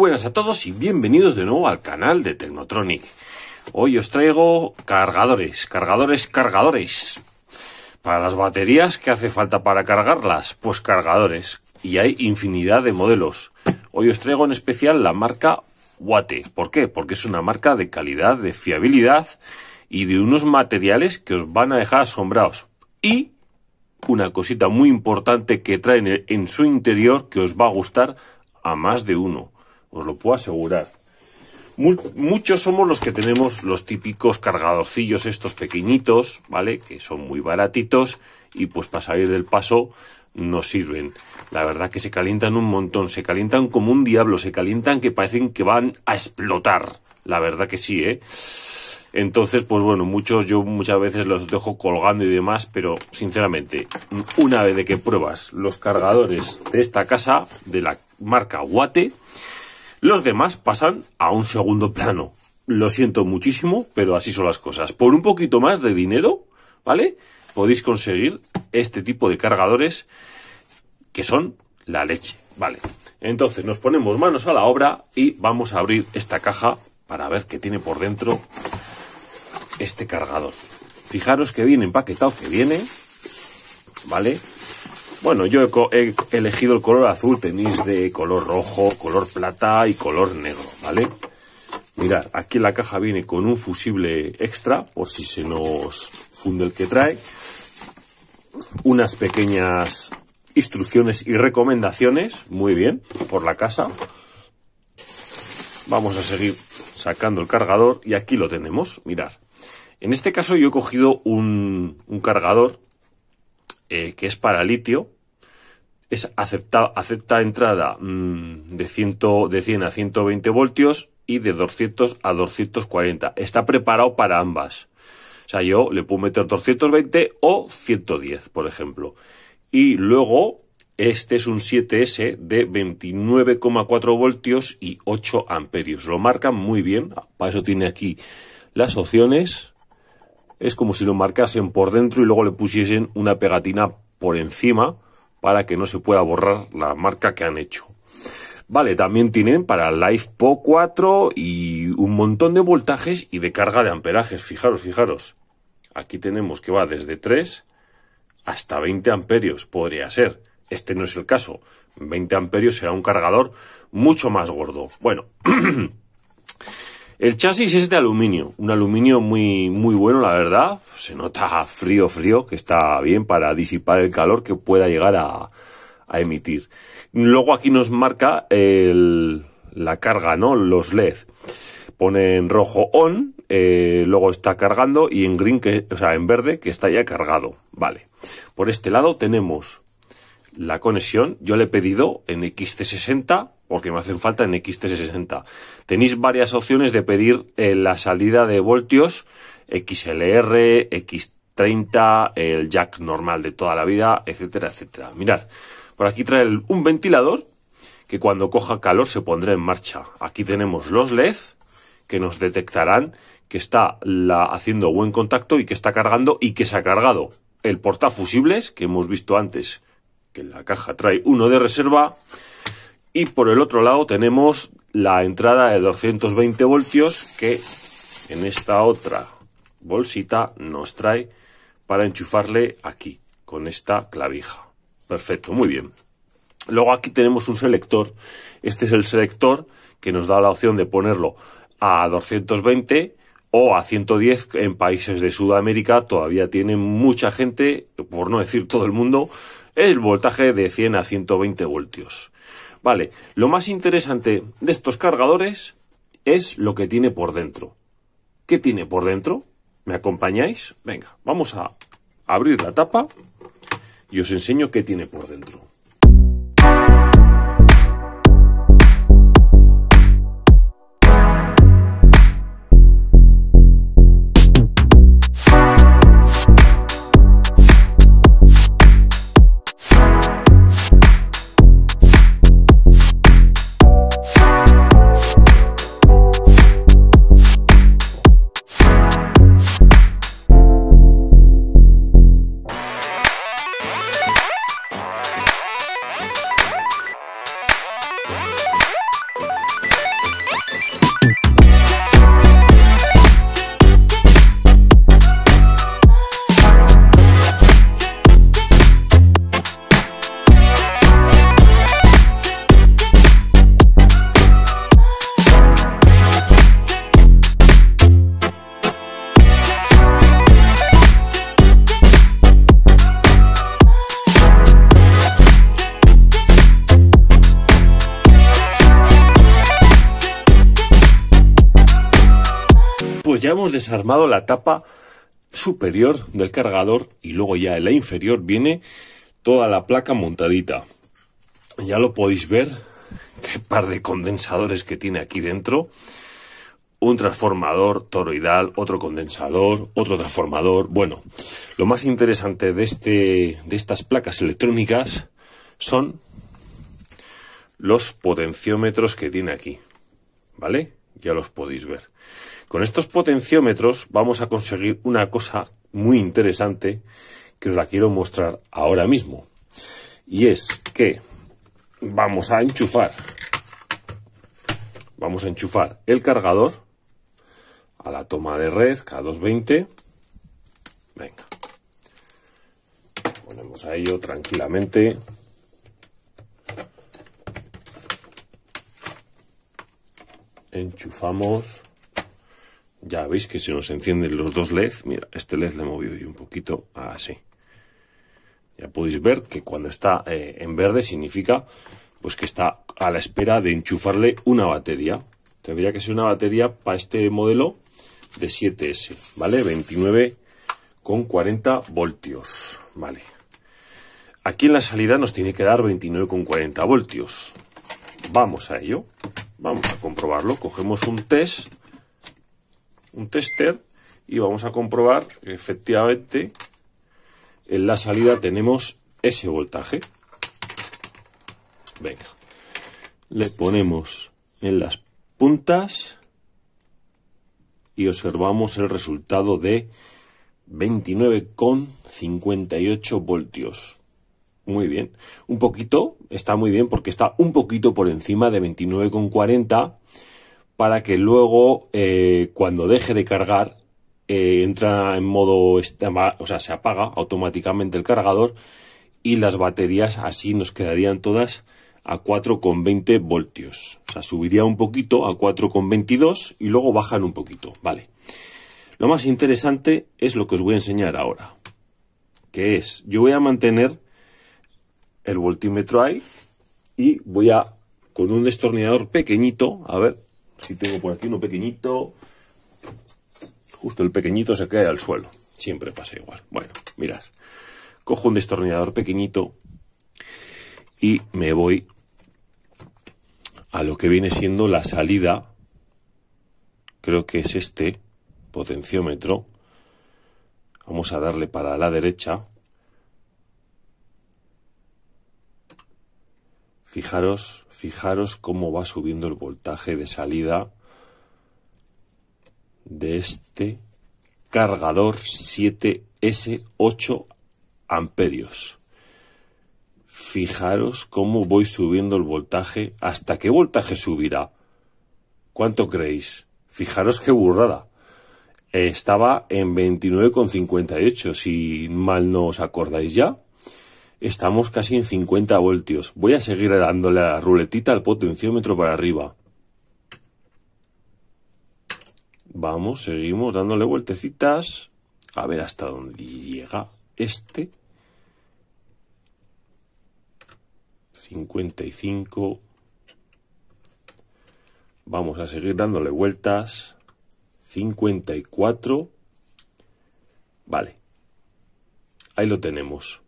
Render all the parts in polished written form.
buenas a todos y bienvenidos de nuevo al canal de Tecnotronic. Hoy os traigo cargadores. Para las baterías, ¿qué hace falta para cargarlas? Pues cargadores. Y hay infinidad de modelos. Hoy os traigo en especial la marca Wate. ¿Por qué? Porque es una marca de calidad, de fiabilidad y de unos materiales que os van a dejar asombrados. Y una cosita muy importante que traen en su interior que os va a gustar a más de uno. Os lo puedo asegurar. Muchos somos los que tenemos los típicos cargadorcillos estos pequeñitos, ¿vale? Que son muy baratitos y pues para salir del paso nos sirven. La verdad que se calientan un montón, se calientan como un diablo, se calientan que parecen que van a explotar. La verdad que sí, ¿eh? Entonces, pues bueno, yo muchas veces los dejo colgando y demás, pero sinceramente, una vez de que pruebas los cargadores de esta casa, de la marca Wate, los demás pasan a un segundo plano. Lo siento muchísimo, pero así son las cosas. Por un poquito más de dinero, ¿vale? Podéis conseguir este tipo de cargadores que son la leche, ¿vale? Entonces nos ponemos manos a la obra y vamos a abrir esta caja para ver qué tiene por dentro este cargador. Fijaros que viene empaquetado, que viene, ¿vale? Bueno, yo he elegido el color azul, tenéis de color rojo, color plata y color negro, ¿vale? Mirad, aquí en la caja viene con un fusible extra, por si se nos funde el que trae, unas pequeñas instrucciones y recomendaciones, muy bien, por la casa. Vamos a seguir sacando el cargador y aquí lo tenemos, mirad. En este caso yo he cogido un cargador que es para litio, acepta entrada de 100 a 120 voltios y de 200 a 240. Está preparado para ambas. O sea, yo le puedo meter 220 o 110, por ejemplo. Y luego, este es un 7S de 29,4 voltios y 8 amperios. Lo marcan muy bien. Para eso tiene aquí las opciones. Es como si lo marcasen por dentro y luego le pusiesen una pegatina por encima para que no se pueda borrar la marca que han hecho. Vale, también tienen para LiFePO 4 y un montón de voltajes y de carga de amperajes. Fijaros. Aquí tenemos que va desde 3 hasta 20 amperios, podría ser. Este no es el caso. 20 amperios será un cargador mucho más gordo. Bueno, el chasis es de aluminio, un aluminio muy bueno, la verdad. Se nota frío, que está bien para disipar el calor que pueda llegar a emitir. Luego aquí nos marca la carga, ¿no? Los LED. Pone en rojo on, luego está cargando y en green, en verde, que está ya cargado. Vale. Por este lado tenemos la conexión. Yo le he pedido en XT60 porque me hacen falta en XT60. Tenéis varias opciones de pedir la salida de voltios, XLR, X30, el jack normal de toda la vida, etcétera, etcétera. Mirad, por aquí trae un ventilador que cuando coja calor se pondrá en marcha. Aquí tenemos los LED que nos detectarán que está haciendo buen contacto y que está cargando y que se ha cargado. El portafusibles que hemos visto antes, que en la caja trae uno de reserva. Y por el otro lado tenemos la entrada de 220 voltios que en esta otra bolsita nos trae para enchufarle aquí, con esta clavija. Perfecto, muy bien. Luego aquí tenemos un selector. Este es el selector que nos da la opción de ponerlo a 220 o a 110 en países de Sudamérica. Todavía tiene mucha gente, por no decir todo el mundo, el voltaje de 100 a 120 voltios. Vale, lo más interesante de estos cargadores es lo que tiene por dentro. ¿Qué tiene por dentro? ¿Me acompañáis? Venga, vamos a abrir la tapa y os enseño qué tiene por dentro. hemos desarmado la tapa superior del cargador y luego ya en la inferior viene toda la placa montadita. Ya lo podéis ver, qué par de condensadores que tiene aquí dentro. Un transformador toroidal, otro condensador, otro transformador. Bueno, lo más interesante de estas placas electrónicas son los potenciómetros que tiene aquí, ¿vale? Ya los podéis ver. Con estos potenciómetros vamos a conseguir una cosa muy interesante que os la quiero mostrar ahora mismo. Y es que vamos a enchufar el cargador a la toma de red K220. Venga. Ponemos a ello tranquilamente. Enchufamos. Ya veis que se nos encienden los dos LEDs. Mira, este LED le he movido yo un poquito así. Ya podéis ver que cuando está en verde significa pues que está a la espera de enchufarle una batería. Tendría que ser una batería para este modelo de 7S, ¿vale? 29,40 voltios, ¿vale? Aquí en la salida nos tiene que dar 29,40 voltios. Vamos a ello. Vamos a comprobarlo. Cogemos un tester y vamos a comprobar que efectivamente en la salida tenemos ese voltaje. Venga, le ponemos en las puntas y observamos el resultado de 29,58 voltios. Muy bien, un poquito, está muy bien porque está un poquito por encima de 29,40 para que luego cuando deje de cargar entra en modo, o sea, se apaga automáticamente el cargador y las baterías así nos quedarían todas a 4,20 voltios. O sea, subiría un poquito a 4,22 y luego bajan un poquito, ¿vale? Lo más interesante es lo que os voy a enseñar ahora, que es, yo voy a mantener el voltímetro ahí y voy a, con un destornillador pequeñito, a ver si tengo por aquí uno pequeñito, justo el pequeñito se cae al suelo, siempre pasa igual. Bueno, mirad, cojo un destornillador pequeñito y me voy a lo que viene siendo la salida, creo que es este potenciómetro. Vamos a darle para la derecha. Fijaros cómo va subiendo el voltaje de salida de este cargador 7S 8 amperios. Fijaros cómo voy subiendo el voltaje. ¿Hasta qué voltaje subirá? ¿Cuánto creéis? Fijaros qué burrada. Estaba en 29,58, si mal no os acordáis ya. Estamos casi en 50 voltios. Voy a seguir dándole a la ruletita al potenciómetro para arriba. Vamos, seguimos dándole vueltecitas. A ver hasta dónde llega este. 55. Vamos a seguir dándole vueltas. 54. Vale. Ahí lo tenemos.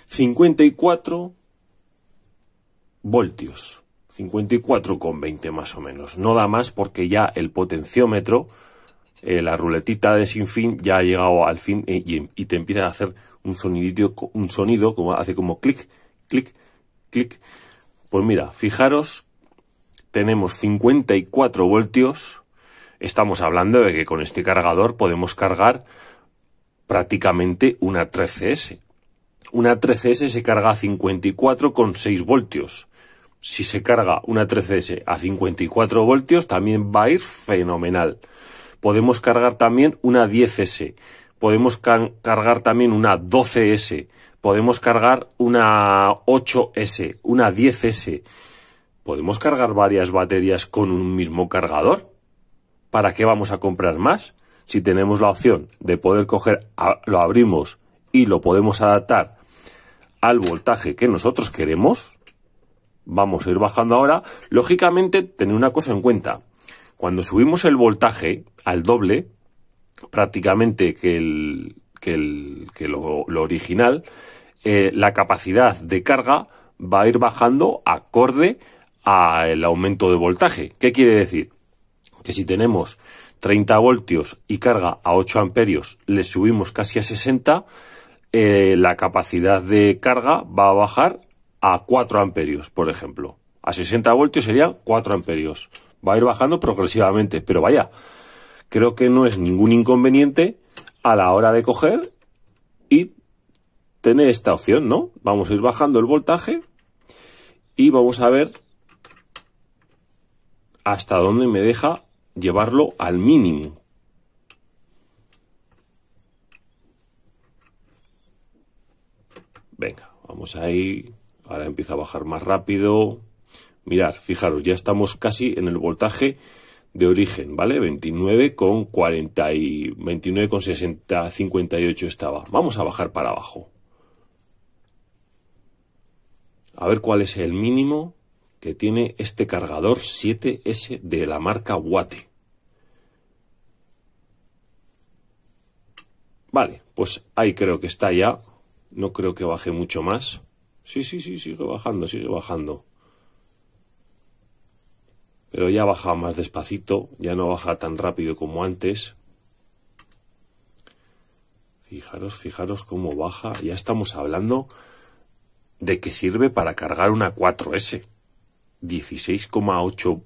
54 voltios. 54,20 más o menos. No da más porque ya el potenciómetro, la ruletita de sin fin, ya ha llegado al fin y te empieza a hacer un sonido como hace como clic, clic, clic. Pues mira, fijaros, tenemos 54 voltios. Estamos hablando de que con este cargador podemos cargar prácticamente una 13S. Una 13S se carga a 54,6 voltios. Si se carga una 13S a 54 voltios, también va a ir fenomenal. Podemos cargar también una 10S. Podemos cargar también una 12S. Podemos cargar una 8S, una 10S. Podemos cargar varias baterías con un mismo cargador. ¿Para qué vamos a comprar más? Si tenemos la opción de poder coger, lo abrimos y lo podemos adaptar al voltaje que nosotros queremos. Vamos a ir bajando ahora. Lógicamente, tened una cosa en cuenta. Cuando subimos el voltaje al doble, prácticamente que lo original, la capacidad de carga va a ir bajando acorde al aumento de voltaje. ¿Qué quiere decir? Que si tenemos 30 voltios y carga a 8 amperios, le subimos casi a 60, la capacidad de carga va a bajar a 4 amperios, por ejemplo. A 60 voltios serían 4 amperios. Va a ir bajando progresivamente, pero vaya, creo que no es ningún inconveniente a la hora de coger y tener esta opción, ¿no? Vamos a ir bajando el voltaje y vamos a ver hasta dónde me deja llevarlo al mínimo. Venga, vamos ahí. Ahora empieza a bajar más rápido. Mirad, fijaros, ya estamos casi en el voltaje de origen, ¿vale? 29,40 y 29,60, 58 estaba. Vamos a bajar para abajo. A ver cuál es el mínimo que tiene este cargador 7S de la marca Watte. Vale, pues ahí creo que está ya. No creo que baje mucho más. Sí, sigue bajando, sigue bajando. Pero ya baja más despacito, ya no baja tan rápido como antes. Fijaros cómo baja. Ya estamos hablando de que sirve para cargar una 4S. 16,8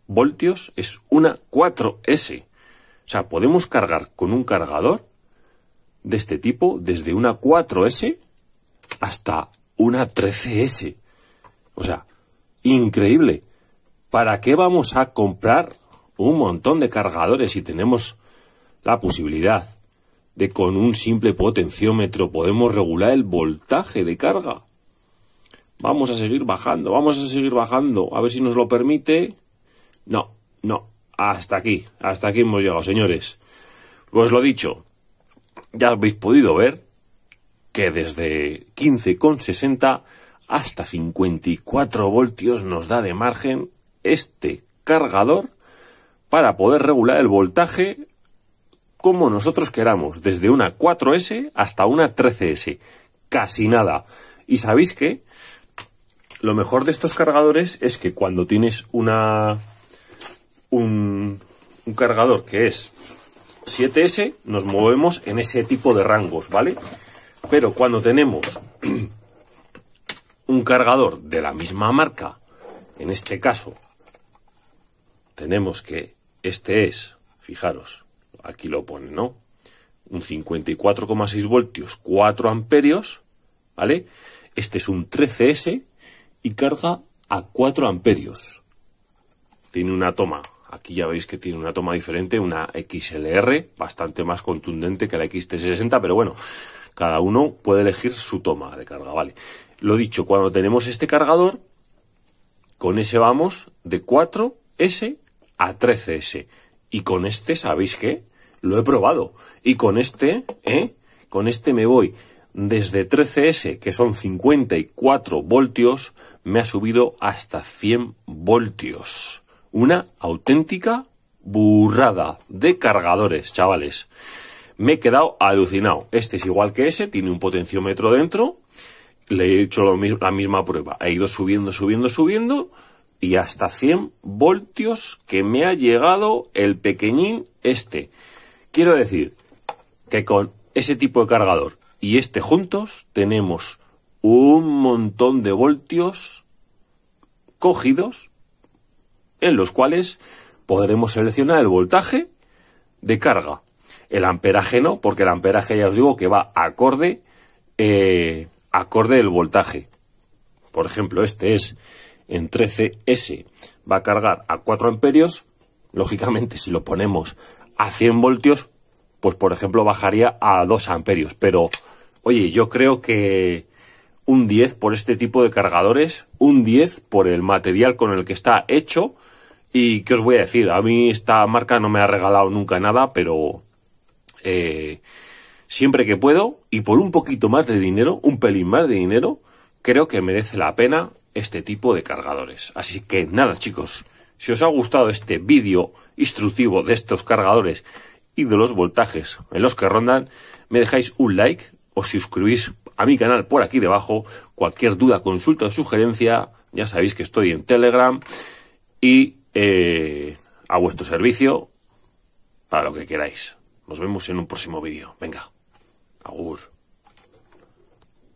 voltios es una 4S. O sea, podemos cargar con un cargador de este tipo desde una 4S hasta una 13S. O sea, increíble. ¿Para qué vamos a comprar un montón de cargadores si tenemos la posibilidad de con un simple potenciómetro podemos regular el voltaje de carga? Vamos a seguir bajando, a ver si nos lo permite. No, hasta aquí hemos llegado, señores. Pues lo dicho, ya habéis podido ver que desde 15,60 hasta 54 voltios nos da de margen este cargador para poder regular el voltaje como nosotros queramos, desde una 4S hasta una 13S, casi nada. Y sabéis que lo mejor de estos cargadores es que cuando tienes un cargador que es 7S, nos movemos en ese tipo de rangos, ¿vale? Pero cuando tenemos un cargador de la misma marca, en este caso tenemos que este es, fijaros, aquí lo pone, ¿no? Un 54,6 voltios, 4 amperios, ¿vale? Este es un 13S y carga a 4 amperios. Tiene una toma, aquí ya veis que tiene una toma diferente, una XLR, bastante más contundente que la XT60, pero bueno, cada uno puede elegir su toma de carga, ¿vale? Lo dicho, cuando tenemos este cargador, con ese vamos de 4S a 13S. Y con este, ¿sabéis qué? Lo he probado. Y con este me voy desde 13S, que son 54 voltios, me ha subido hasta 100 voltios. Una auténtica burrada de cargadores, chavales. Me he quedado alucinado. Este es igual que ese, tiene un potenciómetro dentro. Le he hecho la misma prueba. He ido subiendo y hasta 100 voltios que me ha llegado el pequeñín este. Quiero decir que con ese tipo de cargador y este juntos tenemos un montón de voltios cogidos en los cuales podremos seleccionar el voltaje de carga. El amperaje no, porque el amperaje ya os digo que va acorde del voltaje. Por ejemplo, este es en 13S, va a cargar a 4 amperios. Lógicamente, si lo ponemos a 100 voltios, pues por ejemplo bajaría a 2 amperios. Pero, oye, yo creo que un 10 por este tipo de cargadores, un 10 por el material con el que está hecho. Y ¿qué os voy a decir? A mí esta marca no me ha regalado nunca nada, pero siempre que puedo y por un poquito más de dinero, un pelín más de dinero, creo que merece la pena este tipo de cargadores. Así que nada, chicos, si os ha gustado este vídeo instructivo de estos cargadores y de los voltajes en los que rondan, me dejáis un like, os suscribís a mi canal por aquí debajo. Cualquier duda, consulta o sugerencia, ya sabéis que estoy en Telegram y a vuestro servicio para lo que queráis. Nos vemos en un próximo vídeo. Venga, agur.